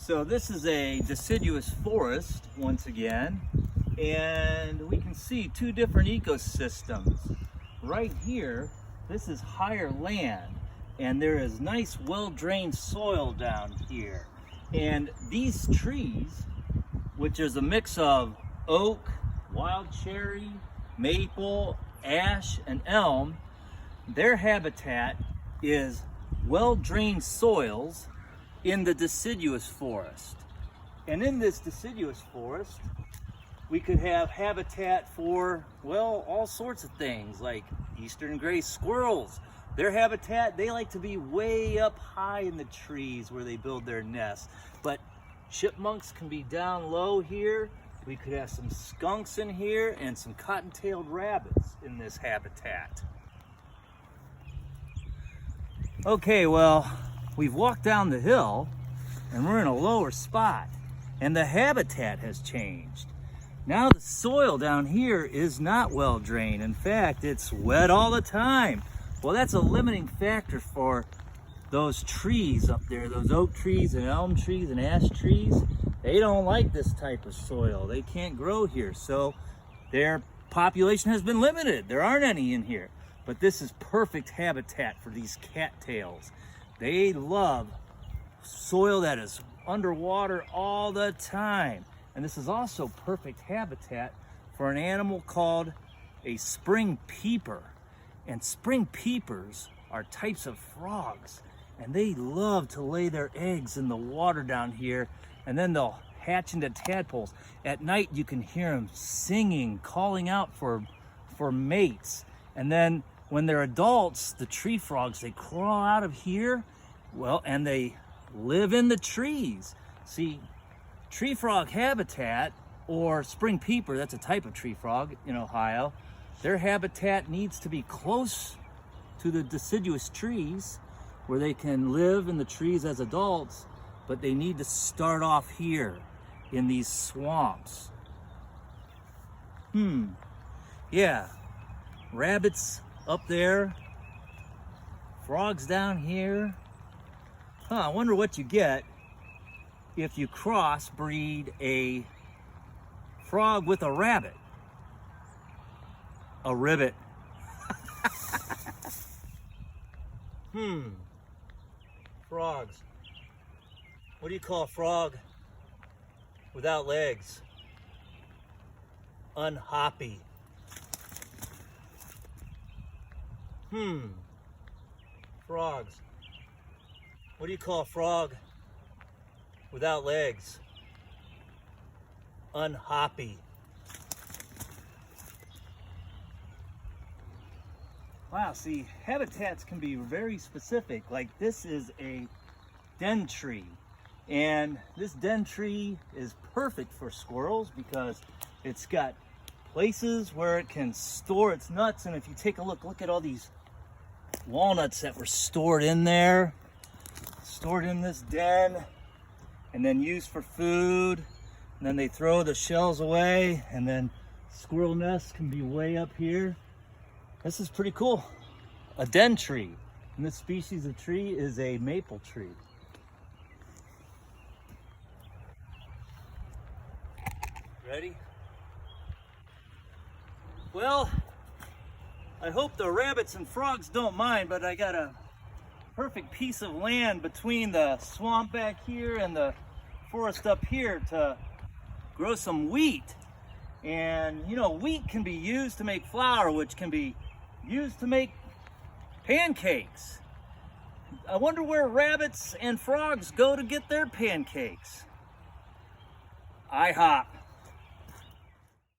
So this is a deciduous forest once again, and we can see two different ecosystems. Right here, this is higher land, and there is nice well-drained soil down here. And these trees, which is a mix of oak, wild cherry, maple, ash, and elm, their habitat is well-drained soils in the deciduous forest. And in this deciduous forest, we could have habitat for, well, all sorts of things, like eastern gray squirrels. Their habitat, they like to be way up high in the trees where they build their nests. But chipmunks can be down low here. We could have some skunks in here and some cotton-tailed rabbits in this habitat. Okay, well, we've walked down the hill and we're in a lower spot, and the habitat has changed. Now the soil down here is not well drained. In fact, it's wet all the time. Well, that's a limiting factor for those trees up there, those oak trees and elm trees and ash trees. They don't like this type of soil. They can't grow here, so their population has been limited. There aren't any in here. But this is perfect habitat for these cattails. They love soil that is underwater all the time. And this is also perfect habitat for an animal called a spring peeper. And spring peepers are types of frogs, and they love to lay their eggs in the water down here, and then they'll hatch into tadpoles. At night you can hear them singing, calling out for mates. And then when they're adults, the tree frogs, they crawl out of here, well, and they live in the trees. See, tree frog habitat, or spring peeper, that's a type of tree frog in Ohio, their habitat needs to be close to the deciduous trees where they can live in the trees as adults, but they need to start off here in these swamps. Yeah, rabbits up there, frogs down here. I wonder what you get if you crossbreed a frog with a rabbit. A ribbit. Frogs. What do you call a frog without legs? Unhoppy. Frogs. What do you call a frog without legs? Unhoppy. Wow, see, habitats can be very specific. Like this is a den tree. And this den tree is perfect for squirrels because it's got places where it can store its nuts. And if you take a look at all these walnuts that were stored in there, stored in this den, and then used for food. And then they throw the shells away, and then squirrel nests can be way up here. This is pretty cool. A den tree. And this species of tree is a maple tree. Ready? Well, I hope the rabbits and frogs don't mind, but I got a perfect piece of land between the swamp back here and the forest up here to grow some wheat. And you know, wheat can be used to make flour, which can be used to make pancakes. I wonder where rabbits and frogs go to get their pancakes. IHOP.